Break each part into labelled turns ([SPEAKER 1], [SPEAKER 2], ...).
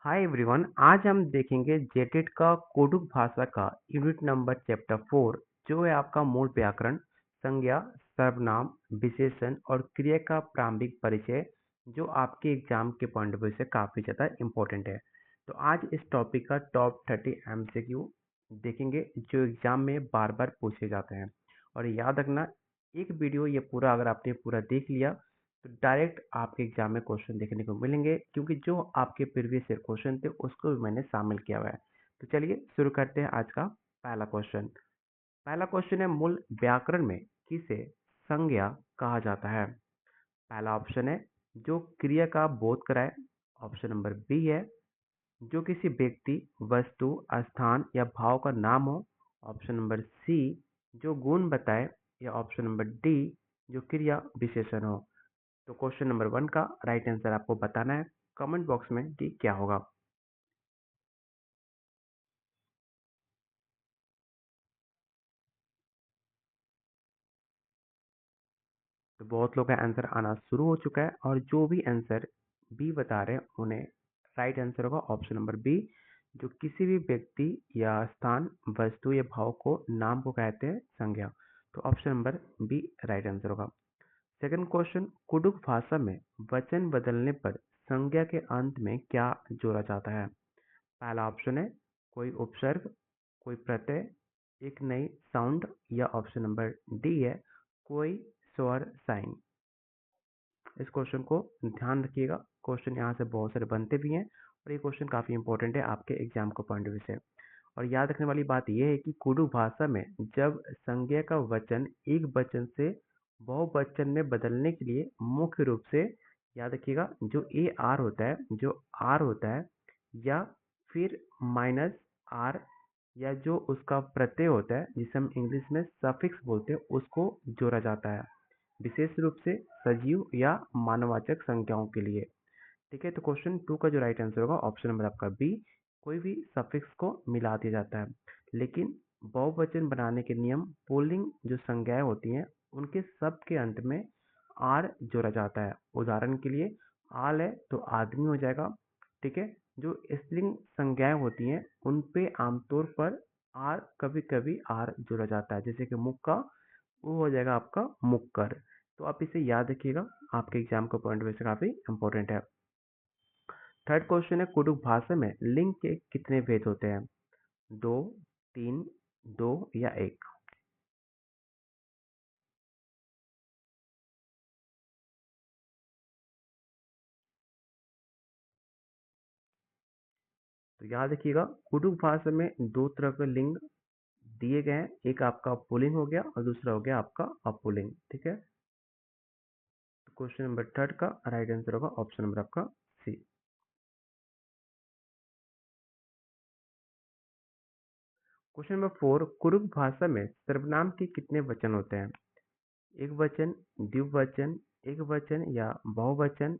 [SPEAKER 1] Hi everyone, आज हम देखेंगे जेटेट का कोडुक भाषा का यूनिट नंबर चैप्टर 4 जो है आपका मूल व्याकरण, संज्ञा, सर्वनाम, विशेषण और क्रिया का प्रारंभिक परिचय जो आपके एग्जाम के पॉइंट ऑफ व्यू से काफ़ी ज़्यादा इम्पोर्टेंट है। तो आज इस टॉपिक का टॉप 30 एमसीक्यू देखेंगे जो एग्जाम में बार बार पूछे जाते हैं। और याद रखना, एक वीडियो ये पूरा अगर आपने पूरा देख लिया तो डायरेक्ट आपके एग्जाम में क्वेश्चन देखने को मिलेंगे, क्योंकि जो आपके प्रीवियस ईयर क्वेश्चन थे उसको भी मैंने शामिल किया हुआ है। तो चलिए शुरू करते हैं आज का पहला क्वेश्चन। पहला क्वेश्चन है, मूल व्याकरण में किसे संज्ञा कहा जाता है? पहला ऑप्शन है जो क्रिया का बोध कराए। ऑप्शन नंबर बी है जो किसी व्यक्ति, वस्तु, स्थान या भाव का नाम हो। ऑप्शन नंबर सी जो गुण बताए, या ऑप्शन नंबर डी जो क्रिया विशेषण हो। तो क्वेश्चन नंबर 1 का राइट आंसर आपको बताना है कमेंट बॉक्स में कि क्या होगा। तो बहुत लोग का आंसर आना शुरू हो चुका है, और जो भी आंसर बी बता रहे हैं उन्हें राइट आंसर होगा ऑप्शन नंबर बी जो किसी भी व्यक्ति या स्थान, वस्तु या भाव को नाम को कहते हैं संज्ञा। तो option number B right answer होगा। सेकंड क्वेश्चन, कुडुख भाषा में वचन बदलने पर संज्ञा के अंत में क्या जोड़ा जाता है? पहला ऑप्शन है कोई उपसर्ग, कोई प्रत्यय, एक नई साउंड, या ऑप्शन नंबर डी है कोई स्वर साइन। इस क्वेश्चन को ध्यान रखिएगा, क्वेश्चन यहाँ से बहुत सारे बनते भी हैं और ये क्वेश्चन काफ़ी इंपॉर्टेंट है आपके एग्जाम को पॉइंट ऑफ व्यू से। और याद रखने वाली बात यह है कि कुडु भाषा में जब संज्ञा का वचन एक वचन से बहुवचन में बदलने के लिए मुख्य रूप से याद रखिएगा जो ए आर होता है, जो आर होता है, या फिर माइनस आर, या जो उसका प्रत्यय होता है जिसे हम इंग्लिश में सफिक्स बोलते हैं उसको जोड़ा जाता है, विशेष रूप से सजीव या मानववाचक संख्याओं के लिए। ठीक है, तो क्वेश्चन 2 का जो राइट आंसर होगा ऑप्शन नंबर आपका बी, कोई भी सफिक्स को मिला दिया जाता है। लेकिन बहुवचन बनाने के नियम, पुल्लिंग जो संज्ञाएं होती हैं उनके सब के अंत में आर जोड़ा जाता है। उदाहरण के लिए आल है तो आदमी हो जाएगा। ठीक है, जो स्त्रीलिंग संज्ञाएं होती हैं उन पे आमतौर पर आर, कभी कभी आर जोड़ा जाता है, जैसे कि मुक्का, वो हो जाएगा आपका मुक्कर। तो आप इसे याद रखिएगा, आपके एग्जाम का पॉइंट वैसे काफ़ी इंपॉर्टेंट है। थर्ड क्वेश्चन है, कुडुख भाषा में लिंग के कितने भेद होते हैं? दो, तीन, दो या एक? तो याद रखिएगा, कुडुख भाषा में दो तरह के लिंग दिए गए हैं, एक आपका पुल्लिंग हो गया और दूसरा हो गया आपका अपुल्लिंग। ठीक है, तो क्वेश्चन नंबर थर्ड का राइट आंसर होगा ऑप्शन नंबर आपका सी। क्वेश्चन नंबर 4, कुडुख भाषा में सर्वनाम के कितने वचन होते हैं? एक वचन, द्विवचन, एक वचन या बहुवचन,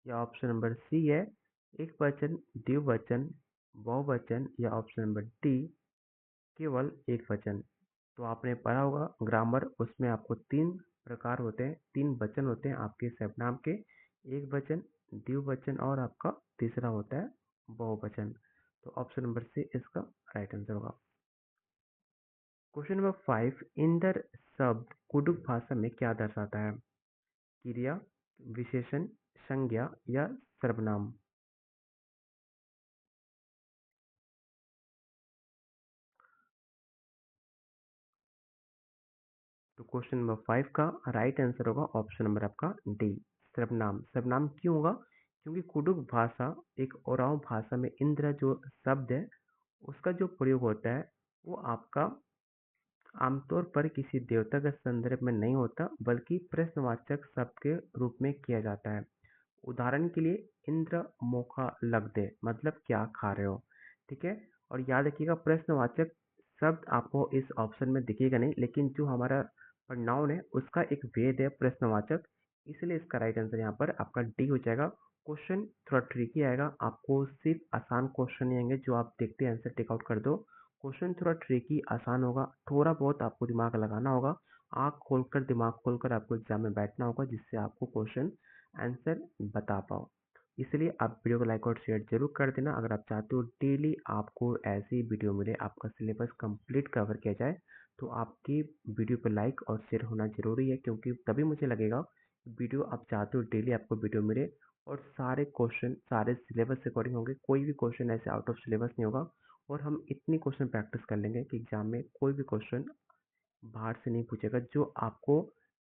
[SPEAKER 1] या ऑप्शन नंबर सी है एक वचन, द्विवचन, बहुवचन, या ऑप्शन नंबर डी केवल एक वचन। तो आपने पढ़ा होगा ग्रामर, उसमें आपको तीन प्रकार होते हैं, तीन वचन होते हैं आपके सर्वनाम के, एक वचन, द्विवचन और आपका तीसरा होता है बहुवचन। तो ऑप्शन नंबर सी इसका राइट आंसर होगा। क्वेश्चन नंबर 5, इंदर शब्द कुडुख भाषा में क्या दर्शाता है? क्रिया, विशेषण, संज्ञा या सर्वनाम? तो क्वेश्चन नंबर 5 का राइट आंसर होगा ऑप्शन नंबर आपका डी, सर्वनाम। सर्वनाम क्यों होगा? क्योंकि कुडुख भाषा एक ओराव भाषा में इंद्र जो शब्द है उसका जो प्रयोग होता है वो आपका आमतौर पर किसी देवता के संदर्भ में नहीं होता, बल्कि प्रश्नवाचक शब्द के रूप में किया जाता है। उदाहरण के लिए इंद्र मोखा लग दे, मतलब क्या खा रहे हो। ठीक है, और याद रखिएगा प्रश्नवाचक शब्द आपको इस ऑप्शन में दिखेगा नहीं, लेकिन जो हमारा नाउन है उसका एक भेद है प्रश्नवाचक, इसलिए इसका राइट आंसर यहाँ पर आपका डी हो जाएगा। क्वेश्चन थोड़ा ट्रिकी आएगा, आपको सिर्फ आसान क्वेश्चन नहीं आएंगे जो आप देखते आंसर टेक आउट कर दो। क्वेश्चन थोड़ा ट्रिकी आसान होगा, थोड़ा बहुत आपको दिमाग लगाना होगा, आँख खोलकर दिमाग खोलकर आपको एग्जाम में बैठना होगा, जिससे आपको क्वेश्चन आंसर बता पाओ। इसलिए आप वीडियो को लाइक और शेयर जरूर कर देना। अगर आप चाहते हो डेली आपको ऐसी वीडियो मिले, आपका सिलेबस कंप्लीट कवर किया जाए, तो आपकी वीडियो पर लाइक और शेयर होना ज़रूरी है, क्योंकि तभी मुझे लगेगा वीडियो आप चाहते हो डेली आपको वीडियो मिले और सारे क्वेश्चन सारे सिलेबस से अकॉर्डिंग होंगे, कोई भी क्वेश्चन ऐसे आउट ऑफ सिलेबस नहीं होगा। और हम इतनी क्वेश्चन प्रैक्टिस कर लेंगे कि एग्जाम में कोई भी क्वेश्चन बाहर से नहीं पूछेगा। जो आपको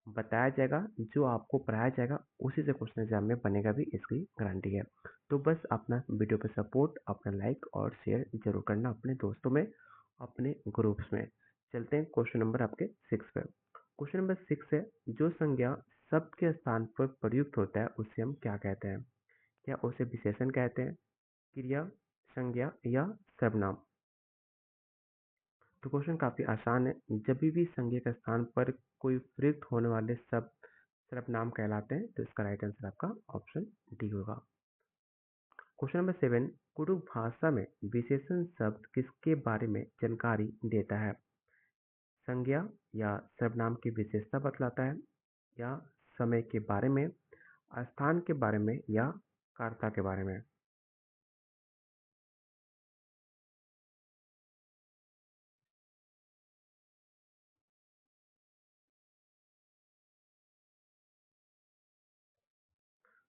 [SPEAKER 1] बताया जाएगा, जो आपको पढ़ाया जाएगा, उसी से क्वेश्चन एग्जाम में बनेगा भी, इसकी गारंटी है। तो बस अपना वीडियो पे सपोर्ट, अपना लाइक और शेयर जरूर करना अपने दोस्तों में, अपने ग्रुप्स में। चलते हैं क्वेश्चन नंबर आपके 6 पे। क्वेश्चन नंबर 6 है, जो संज्ञा शब्द के स्थान पर प्रयुक्त होता है उसे हम क्या कहते हैं? क्या उसे विशेषण कहते हैं, क्रिया, संज्ञा या सर्वनाम? तो क्वेश्चन काफी आसान है। जब भी संज्ञा के स्थान पर कोई प्रयुक्त होने वाले शब्द सर्वनाम कहलाते हैं, तो इसका राइट आंसर आपका ऑप्शन डी होगा। क्वेश्चन नंबर 7, कुडुख भाषा में विशेषण शब्द किसके बारे में जानकारी देता है? संज्ञा या सर्वनाम की विशेषता बतलाता है, या समय के बारे में, स्थान के बारे में, या कर्ता के बारे में?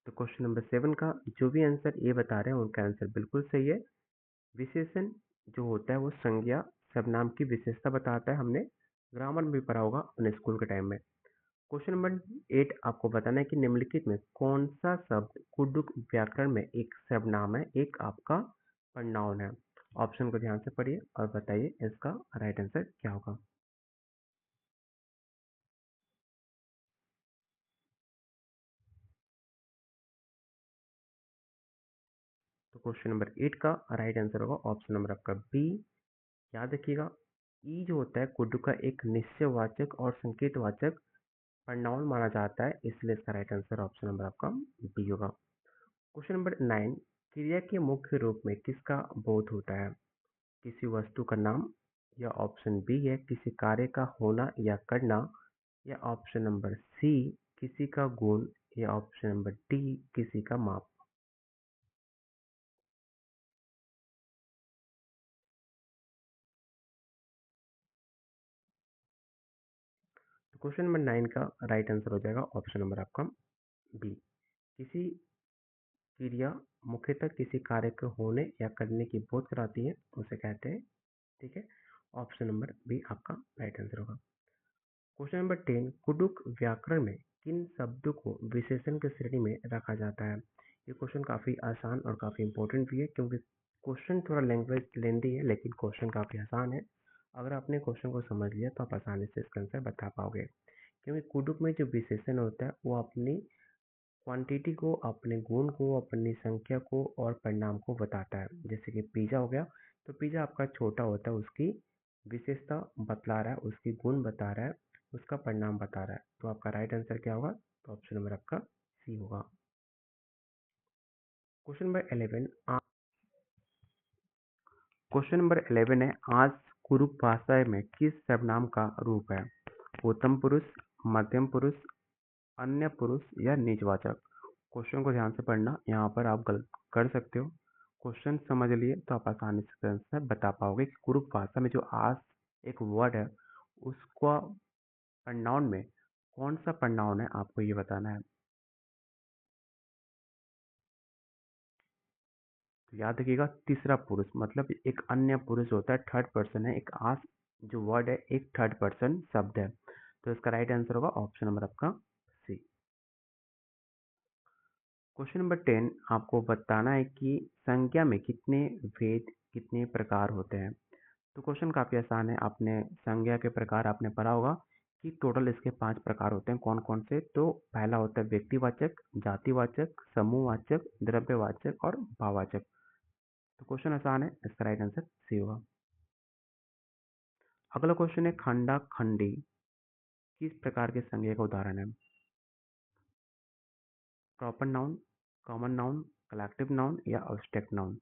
[SPEAKER 1] तो क्वेश्चन नंबर 7 का जो भी आंसर ये बता रहे हैं उनका आंसर बिल्कुल सही है। विशेषण जो होता है वो संज्ञा सर्वनाम की विशेषता बताता है। हमने ग्रामर में भी पढ़ा होगा अपने स्कूल के टाइम में। क्वेश्चन नंबर 8 आपको बताना है कि निम्नलिखित में कौन सा शब्द कुडुख व्याकरण में एक सर्वनाम है, एक आपका प्रोनाउन है? ऑप्शन को ध्यान से पढ़िए और बताइए इसका राइट आंसर क्या होगा। तो क्वेश्चन नंबर 8 का राइट आंसर होगा ऑप्शन नंबर आपका बी। याद रखिएगा, ई जो होता है कुडुख का एक निश्चयवाचक और संकेतवाचक प्रोनाउन माना जाता है, इसलिए इसका राइट आंसर ऑप्शन नंबर आपका बी होगा। क्वेश्चन नंबर 9, क्रिया के मुख्य रूप में किसका बोध होता है? किसी वस्तु का नाम, या ऑप्शन बी है किसी कार्य का होना या करना, या ऑप्शन नंबर सी किसी का गुण, या ऑप्शन नंबर डी किसी का माप? तो क्वेश्चन नंबर 9 का राइट आंसर हो जाएगा ऑप्शन नंबर आपका बी। किसी क्रिया मुख्यतः किसी कार्य के होने या करने की बोध कराती है, उसे कहते हैं। ठीक है, ऑप्शन नंबर बी आपका राइट आंसर होगा। क्वेश्चन नंबर 10, कुडुख व्याकरण में किन शब्दों को विशेषण की श्रेणी में रखा जाता है? ये क्वेश्चन काफी आसान और काफी इंपॉर्टेंट भी है, क्योंकि क्वेश्चन थोड़ा लैंग्वेज लेंदी है, लेकिन क्वेश्चन काफी आसान है। अगर आपने क्वेश्चन को समझ लिया तो आप आसानी से इसका आंसर बता पाओगे, क्योंकि कुडुख में जो विशेषण होता है वो अपनी क्वांटिटी को, अपने गुण को, अपनी संख्या को और परिणाम को बताता है। जैसे कि पिज्जा हो गया, तो पिज्जा आपका छोटा होता है, उसकी विशेषता बतला रहा है, उसकी गुण बता रहा है, उसका परिणाम बता रहा है। तो आपका राइट आंसर क्या होगा? तो ऑप्शन नंबर आपका सी होगा। क्वेश्चन नंबर 11, क्वेश्चन नंबर 11 है, आज कुरूप भाषा में किस सर्वनाम का रूप है? उत्तम पुरुष, मध्यम पुरुष, अन्य पुरुष, या निजवाचक? क्वेश्चन को ध्यान से पढ़ना, यहाँ पर आप गलत कर सकते हो। क्वेश्चन समझ लिए तो आप आसानी से आंसर बता पाओगे कि कुरूप भाषा में जो आज एक वर्ड है, उसका प्रोनाउन में कौन सा प्रोनाउन है, आपको ये बताना है। तो याद रखिएगा, तीसरा पुरुष मतलब एक अन्य पुरुष होता है, थर्ड पर्सन है। एक आस जो वर्ड है एक थर्ड पर्सन शब्द है, तो इसका राइट आंसर होगा ऑप्शन नंबर आपका सी। क्वेश्चन नंबर 10 आपको बताना है कि संख्या में कितने भेद, कितने प्रकार होते हैं? तो क्वेश्चन काफी आसान है। आपने संज्ञा के प्रकार आपने पढ़ा होगा कि टोटल इसके 5 प्रकार होते हैं। कौन कौन से? तो पहला होता है व्यक्तिवाचक, जातिवाचक, समूहवाचक, द्रव्यवाचक और भाववाचक। तो क्वेश्चन आसान है, इसका राइट आंसर सी होगा। अगला क्वेश्चन है, खंडा खंडी किस प्रकार के संज्ञा का उदाहरण है? Proper noun, common noun, collective noun, या अब्स्ट्रैक्ट नाउन?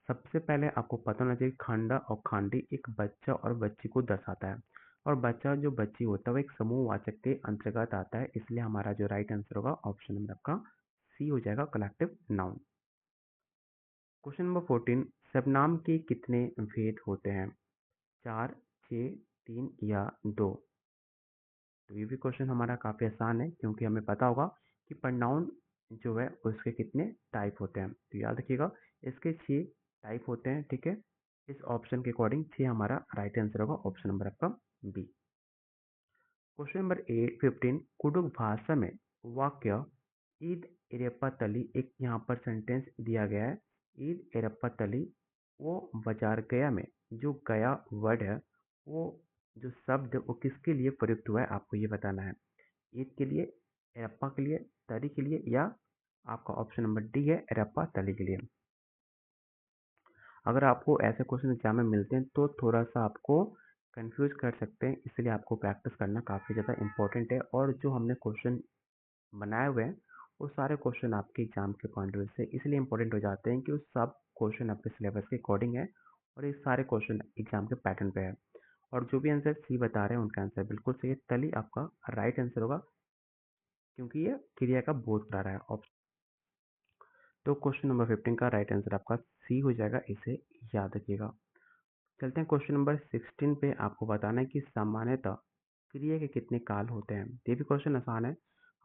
[SPEAKER 1] सबसे पहले आपको पता होना चाहिए खंडा और खांडी एक बच्चा और बच्ची को दर्शाता है और बच्चा और जो बच्ची होता है वो एक समूहवाचक के अंतर्गत आता है, इसलिए हमारा जो राइट आंसर होगा ऑप्शन नंबर आपका सी हो जाएगा, कलेक्टिव नाउन। क्वेश्चन नंबर 14, सर्वनाम के कितने भेद होते हैं? 4, 6, 3 या 2? तो ये भी क्वेश्चन हमारा काफ़ी आसान है क्योंकि हमें पता होगा कि प्रोनाउन जो है उसके कितने टाइप होते हैं। तो याद रखिएगा इसके 6 टाइप होते हैं, ठीक है। इस ऑप्शन के अकॉर्डिंग 6 हमारा राइट आंसर होगा, ऑप्शन नंबर आपका बी। क्वेश्चन नंबर 15, कुडुख भाषा में वाक्य ईद इरेप्पा तली, एक यहाँ पर सेंटेंस दिया गया है, ईद इरेप्पा तली वो बाजार गया में जो गया वर्ड है वो जो शब्द वो किसके लिए प्रयुक्त हुआ है आपको ये बताना है। ईद के लिए, इरेप्पा के लिए, तली के लिए, या आपका ऑप्शन नंबर डी है इरेप्पा तली के लिए। अगर आपको ऐसे क्वेश्चन एग्जाम में मिलते हैं तो थोड़ा सा आपको कंफ्यूज कर सकते हैं, इसलिए आपको प्रैक्टिस करना काफ़ी ज़्यादा इंपॉर्टेंट है। और जो हमने क्वेश्चन बनाए हुए हैं वो सारे क्वेश्चन आपके एग्जाम के पॉइंट ऑफ व्यू से इसलिए इंपॉर्टेंट हो जाते हैं कि वो सब क्वेश्चन आपके सिलेबस के अकॉर्डिंग है और ये सारे क्वेश्चन एग्जाम के पैटर्न पे है। और जो भी आंसर सी बता रहे हैं उनका आंसर बिल्कुल सही है, तली आपका राइट आंसर होगा क्योंकि ये क्रिया का बोध करा रहा है ऑप्शन। तो क्वेश्चन नंबर 15 का राइट आंसर आपका सी हो जाएगा, इसे याद रखिएगा। चलते हैं क्वेश्चन नंबर 16 पे। आपको बताना है कि सामान्यतः क्रिया के कितने काल होते हैं। ये भी क्वेश्चन आसान है,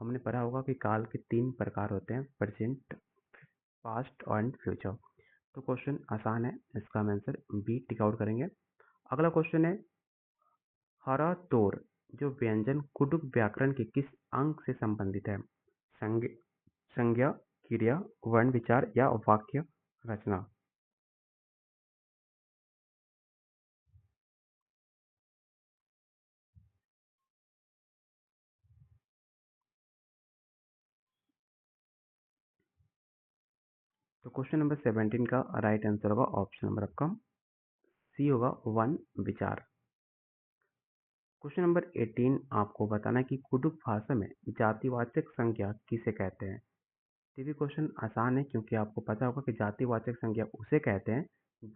[SPEAKER 1] हमने पढ़ा होगा कि काल के 3 प्रकार होते हैं, प्रेजेंट, पास्ट एंड फ्यूचर। तो क्वेश्चन आसान है, इसका हम आंसर बी टिक आउट करेंगे। अगला क्वेश्चन है हरा तोर जो व्यंजन कुडुख व्याकरण के किस अंक से संबंधित है? संज्ञा, क्रिया, वर्ण विचार या वाक्य रचना? तो क्वेश्चन नंबर 17 का राइट आंसर होगा ऑप्शन नंबर आपका सी होगा, वन विचार। क्वेश्चन नंबर 18, आपको बताना है कि कुडुख भाषा में जातिवाचक संज्ञा किसे कहते हैं। ये भी क्वेश्चन आसान है क्योंकि आपको पता होगा कि जातिवाचक संज्ञा उसे कहते हैं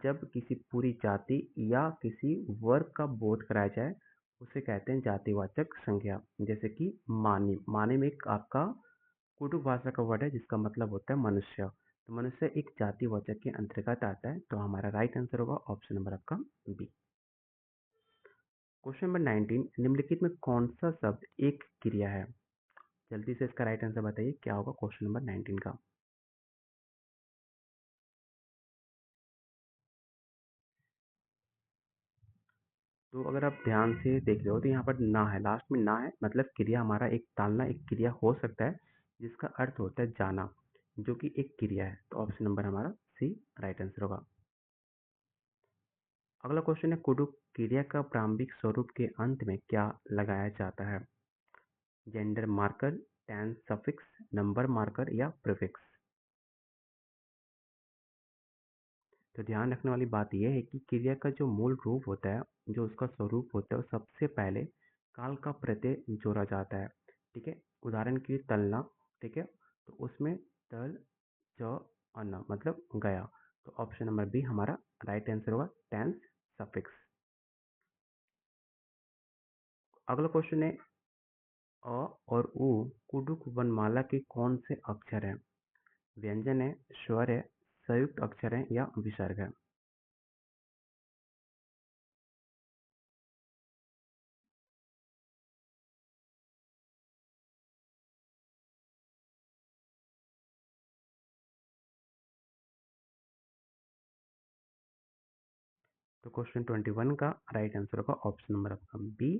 [SPEAKER 1] जब किसी पूरी जाति या किसी वर्ग का बोध कराया जाए, उसे कहते हैं जातिवाचक संज्ञा। जैसे कि मानी, मानी में एक आपका कुडुख भाषा का वर्ड है जिसका मतलब होता है मनुष्य। तो मनुष्य एक जातिवाचक के अंतर्गत आता है, तो हमारा राइट आंसर होगा ऑप्शन नंबर आपका बी। क्वेश्चन नंबर 19, निम्नलिखित में कौन सा शब्द एक क्रिया है? जल्दी से इसका राइट आंसर बताइए, क्या होगा क्वेश्चन नंबर 19 का। तो अगर आप ध्यान से देख रहे हो तो यहाँ पर ना है, लास्ट में ना है, मतलब क्रिया हमारा एक डालना एक क्रिया हो सकता है जिसका अर्थ होता है जाना, जो कि एक क्रिया है। तो ऑप्शन नंबर हमारा सी राइट आंसर होगा। अगला क्वेश्चन है कुडुख क्रिया का प्रारंभिक स्वरूप के अंत में क्या लगाया जाता है? Gender marker, tense suffix, number marker या प्रीफिक्स? तो ध्यान रखने वाली बात यह है कि क्रिया का जो मूल रूप होता है, जो उसका स्वरूप होता है, वो सबसे पहले काल का प्रत्यय जोड़ा जाता है, ठीक है। उदाहरण के लिए तलना, ठीक है, तो उसमें तल, च, अन मतलब गया। तो ऑप्शन नंबर बी हमारा राइट आंसर होगा, टेंस सफिक्स। अगला क्वेश्चन है अ और उ कुडुख वर्णमाला के कौन से अक्षर हैं? व्यंजन है, स्वर है, संयुक्त अक्षर है या विसर्ग है? तो क्वेश्चन 21 का राइट आंसर होगा ऑप्शन नंबर आपका बी,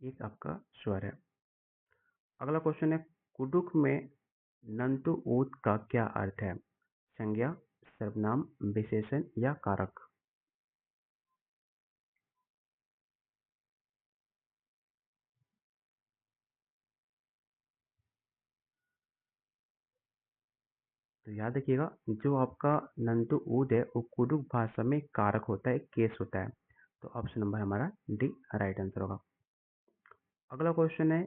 [SPEAKER 1] एक आपका स्वर है। अगला क्वेश्चन है कुडुख में नंतु ऊत का क्या अर्थ है? संज्ञा, सर्वनाम, विशेषण या कारक? तो याद रखिएगा जो आपका नंतु ऊद है वो कुडुख भाषा में कारक होता है, केस होता है। तो ऑप्शन नंबर हमारा डी राइट आंसर होगा। अगला क्वेश्चन है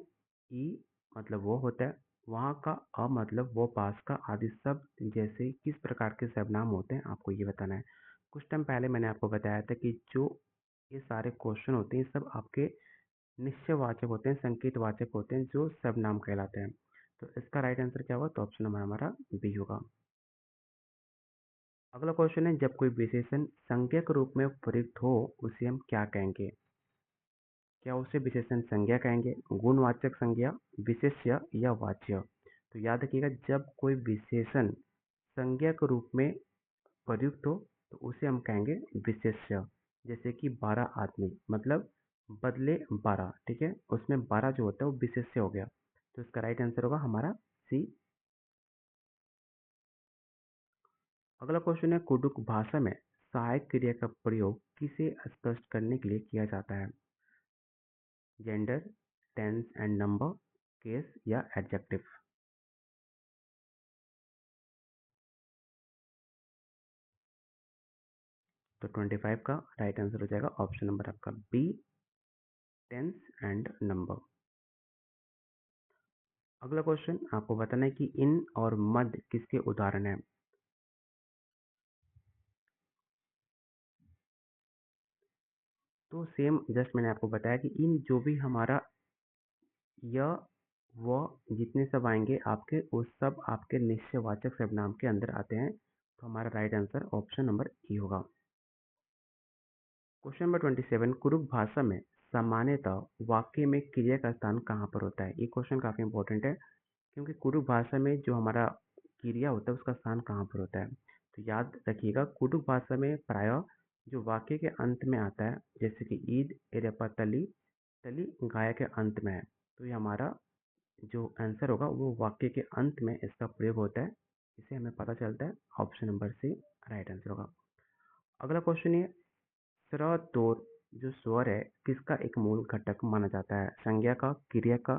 [SPEAKER 1] ई मतलब वो होता है, वहाँ का अ मतलब वो पास का, आदि शब्द जैसे किस प्रकार के सर्वनाम होते हैं आपको ये बताना है। कुछ टाइम पहले मैंने आपको बताया था कि जो ये सारे क्वेश्चन होते हैं सब आपके निश्चयवाचक होते हैं, संकेतवाचक होते हैं, जो सर्वनाम कहलाते हैं। तो इसका राइट आंसर क्या होगा? तो ऑप्शन नंबर हमारा बी होगा। अगला क्वेश्चन है, जब कोई विशेषण संज्ञा के रूप में प्रयुक्त हो उसे हम क्या कहेंगे? क्या उसे विशेषण संज्ञा कहेंगे, गुणवाचक संज्ञा, विशेष्य या वाच्य? तो याद रखिएगा, जब कोई विशेषण संज्ञा के रूप में प्रयुक्त हो तो उसे हम कहेंगे विशेष्य। जैसे कि 12 आदमी, मतलब बदले 12, ठीक है, उसमें 12 जो होता है वो विशेष्य हो गया। तो इसका राइट आंसर होगा हमारा सी। अगला क्वेश्चन है, कुडुक भाषा में सहायक क्रिया का प्रयोग किसे स्पष्ट करने के लिए किया जाता है? Gender, tense and number, case या एडजेक्टिव? तो 25 का राइट आंसर हो जाएगा ऑप्शन नंबर आपका बी, टेंस एंड नंबर। अगला क्वेश्चन आपको बताना है कि इन और मद किसके उदाहरण हैं? तो सेम जस्ट मैंने आपको बताया कि इन जो भी हमारा य व जितने सब आएंगे आपके, वो सब आपके निश्चयवाचक सर्वनाम के अंदर आते हैं। तो हमारा right answer option number E होगा। क्वेश्चन नंबर 27, कुरुक भाषा में सामान्यतः वाक्य में क्रिया का स्थान कहाँ पर होता है? ये क्वेश्चन काफी इंपॉर्टेंट है, क्योंकि कुरुक भाषा में जो हमारा क्रिया होता है उसका स्थान कहाँ पर होता है? तो याद रखिएगा, कुरुक भाषा में प्रायः जो वाक्य के अंत में आता है, जैसे कि ईद एरेपा तली, तली गाय के अंत में है। तो ये हमारा जो आंसर होगा वो वाक्य के अंत में इसका प्रयोग होता है, इसे हमें पता चलता है। Option number C right answer होगा। अगला क्वेश्चन ये, स्वर तोर जो स्वर है किसका एक मूल घटक माना जाता है? संज्ञा का, क्रिया का,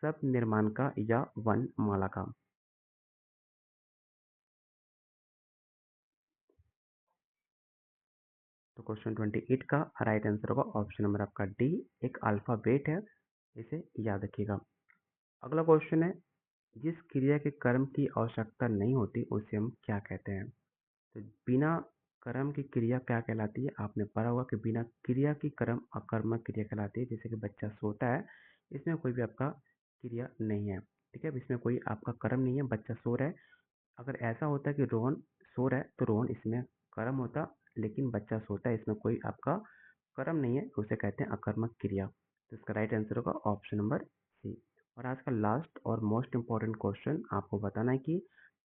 [SPEAKER 1] शब्द निर्माण का या वर्णमाला का? तो क्वेश्चन 28 का राइट आंसर होगा ऑप्शन नंबर आपका डी, एक अल्फाबेट है, इसे याद रखिएगा। अगला क्वेश्चन है, जिस क्रिया के कर्म की आवश्यकता नहीं होती उसे हम क्या कहते हैं? तो बिना कर्म की क्रिया क्या कहलाती है? आपने पढ़ा होगा कि बिना क्रिया की कर्म अकर्मक क्रिया कहलाती है। जैसे कि बच्चा सोता है, इसमें कोई भी आपका क्रिया नहीं है, ठीक है, इसमें कोई आपका कर्म नहीं है, बच्चा सो रहा है। अगर ऐसा होता है कि रोहन सो रहा है तो रोहन इसमें कर्म होता, लेकिन बच्चा सोता है इसमें कोई आपका कर्म नहीं है, उसे कहते हैं अकर्मक क्रिया। तो इसका राइट आंसर होगा ऑप्शन नंबर सी। और आज का लास्ट और मोस्ट इम्पॉर्टेंट क्वेश्चन आपको बताना है कि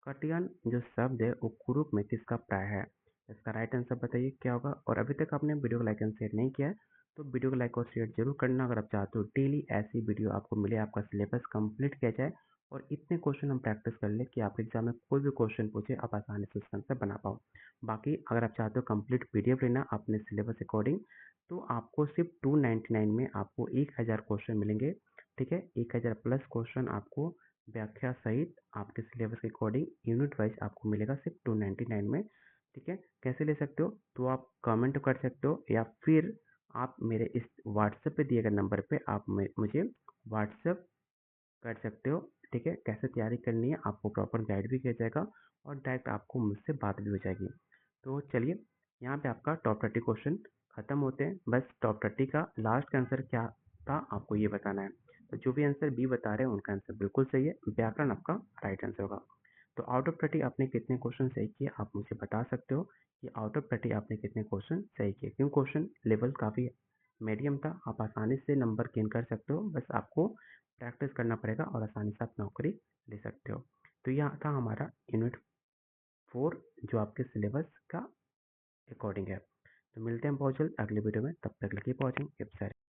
[SPEAKER 1] कटियन जो शब्द है वो कुरूप में किसका प्राय है? इसका राइट आंसर बताइए क्या होगा। और अभी तक आपने वीडियो को लाइक एंड शेयर नहीं किया है तो वीडियो को लाइक और शेयर जरूर करना, अगर आप चाहते हो डेली ऐसी वीडियो आपको मिले, आपका सिलेबस कंप्लीट किया जाए और इतने क्वेश्चन हम प्रैक्टिस कर ले कि आपके एग्जाम में कोई भी क्वेश्चन पूछे आप आसानी से उसका आंसर बना पाओ। बाकी अगर आप चाहते हो कंप्लीट पीडीएफ लेना अपने सिलेबस अकॉर्डिंग, तो आपको सिर्फ 299 में आपको 1000 क्वेश्चन मिलेंगे, ठीक है, 1000 प्लस क्वेश्चन आपको व्याख्या सहित आपके सिलेबस के अकॉर्डिंग यूनिट वाइज आपको मिलेगा सिर्फ 299 में, ठीक है। कैसे ले सकते हो? तो आप कमेंट कर सकते हो या फिर आप मेरे इस व्हाट्सएप पे दिए गए नंबर पे आप मुझे व्हाट्सएप कर सकते हो, ठीक है। कैसे तैयारी करनी है आपको प्रॉपर गाइड भी किया जाएगा और डायरेक्ट आपको मुझसे बात भी हो जाएगी। तो चलिए, यहाँ पे आपका टॉप 30 क्वेश्चन खत्म होते हैं। बस टॉप 30 का लास्ट का आंसर क्या था आपको ये बताना है। तो जो भी आंसर बी बता रहे हैं उनका आंसर बिल्कुल सही है, व्याकरण आपका राइट आंसर होगा। तो आउट ऑफ 30 आपने कितने क्वेश्चन सही किए आप मुझे बता सकते हो कि आउट ऑफ 30 आपने कितने क्वेश्चन सही किए, क्योंकि क्वेश्चन लेवल काफ़ी मीडियम था, आप आसानी से नंबर गेन कर सकते हो, बस आपको प्रैक्टिस करना पड़ेगा और आसानी से आप नौकरी ले सकते हो। तो यह था हमारा यूनिट 4 जो आपके सिलेबस का अकॉर्डिंग है। तो मिलते हैं बहुत जल्द अगले वीडियो में, तब तक लगे पहुँचेंगे।